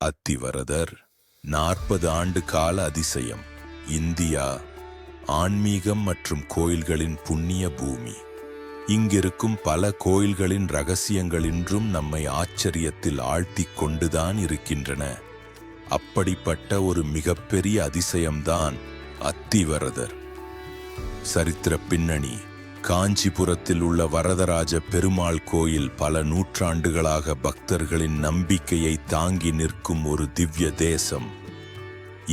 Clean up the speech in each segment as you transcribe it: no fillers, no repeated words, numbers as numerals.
அத்திவரதர் 40 ஆண்டு கால அதிசயம். இந்தியா ஆன்மீகம் மற்றும் கோயில்களின் புண்ணிய பூமி. இங்கிருக்கும் பல கோயில்களின் ரகசியங்கள் இன்றும் நம்மை ஆச்சரியத்தில் ஆழ்த்திக் கொண்டுதான் இருக்கின்றன. அப்படிப்பட்ட ஒரு மிகப்பெரிய அதிசயம்தான் அத்திவரதர். சரித்திர பின்னணி: காஞ்சிபுரத்தில் உள்ள வரதராஜ பெருமாள் கோயில் பல நூற்றாண்டுகளாக பக்தர்களின் நம்பிக்கையை தாங்கி நிற்கும் ஒரு திவ்ய தேசம்.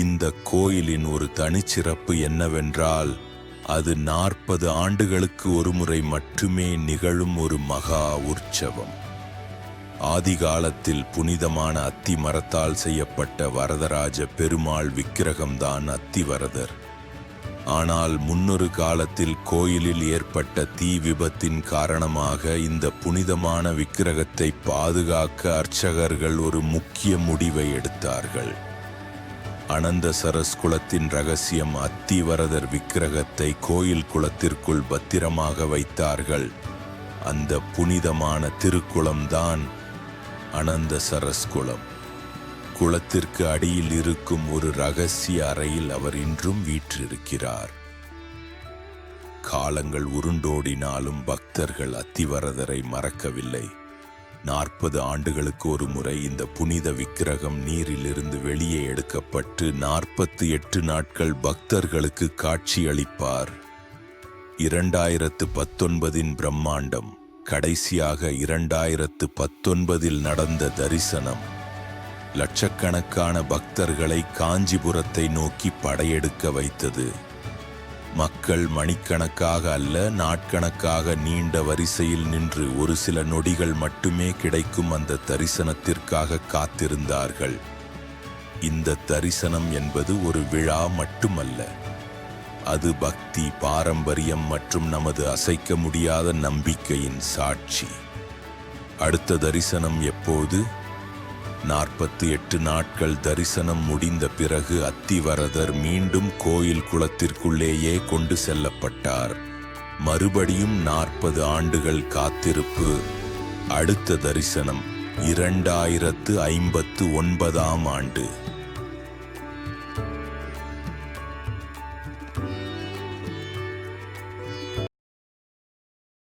இந்த கோயிலின் ஒரு தனிச்சிறப்பு என்னவென்றால், அது 40 ஆண்டுகளுக்கு ஒருமுறை மட்டுமே நிகழும் ஒரு மகா உற்சவம். ஆதிகாலத்தில் புனிதமான அத்தி மரத்தால் செய்யப்பட்ட வரதராஜ பெருமாள் விக்கிரகம்தான் அத்திவரதர். ஆனால் முன்னொரு காலத்தில் கோயிலில் ஏற்பட்ட தீ விபத்தின் காரணமாக இந்த புனிதமான விக்கிரகத்தை பாதுகாக்க அர்ச்சகர்கள் ஒரு முக்கிய முடிவை எடுத்தார்கள். அனந்தசரஸ் குளத்தின் ரகசியம்: அத்திவரதர் விக்கிரகத்தை கோயில் குளத்திற்குள் பத்திரமாக வைத்தார்கள். அந்த புனிதமான திருக்குளம்தான் அனந்தசரஸ் குளம். குளத்திற்கு அடியில் இருக்கும் ஒரு ரகசிய அறையில் அவர் இன்றும் வீற்றிருக்கிறார். காலங்கள் உருண்டோடினாலும் பக்தர்கள் அத்திவரதரை மறக்கவில்லை. 40 ஆண்டுகளுக்கு ஒரு முறை இந்த புனித விக்கிரகம் நீரிலிருந்து வெளியே எடுக்கப்பட்டு 48 நாட்கள் பக்தர்களுக்கு காட்சியளிப்பார். 2019 பிரம்மாண்டம். கடைசியாக 2019 நடந்த தரிசனம் லட்சக்கணக்கான பக்தர்களை காஞ்சிபுரத்தை நோக்கி படையெடுக்க வைத்தது. மக்கள் மணிக்கணக்காக அல்ல, நாட்கணக்காக நீண்ட வரிசையில் நின்று ஒரு சில நொடிகள் மட்டுமே கிடைக்கும் அந்த தரிசனத்திற்காக காத்திருந்தார்கள். இந்த தரிசனம் என்பது ஒரு விழா மட்டுமல்ல, அது பக்தி, பாரம்பரியம் மற்றும் நமது அசைக்க முடியாத நம்பிக்கையின் சாட்சி. அடுத்த தரிசனம் எப்போது? 48 நாட்கள் தரிசனம் முடிந்த பிறகு அத்திவரதர் மீண்டும் கோயில் குளத்திற்குள்ளேயே கொண்டு செல்லப்பட்டார். மறுபடியும் 40 ஆண்டுகள் காத்திருப்பு. அடுத்த தரிசனம் 2059 ஆண்டு.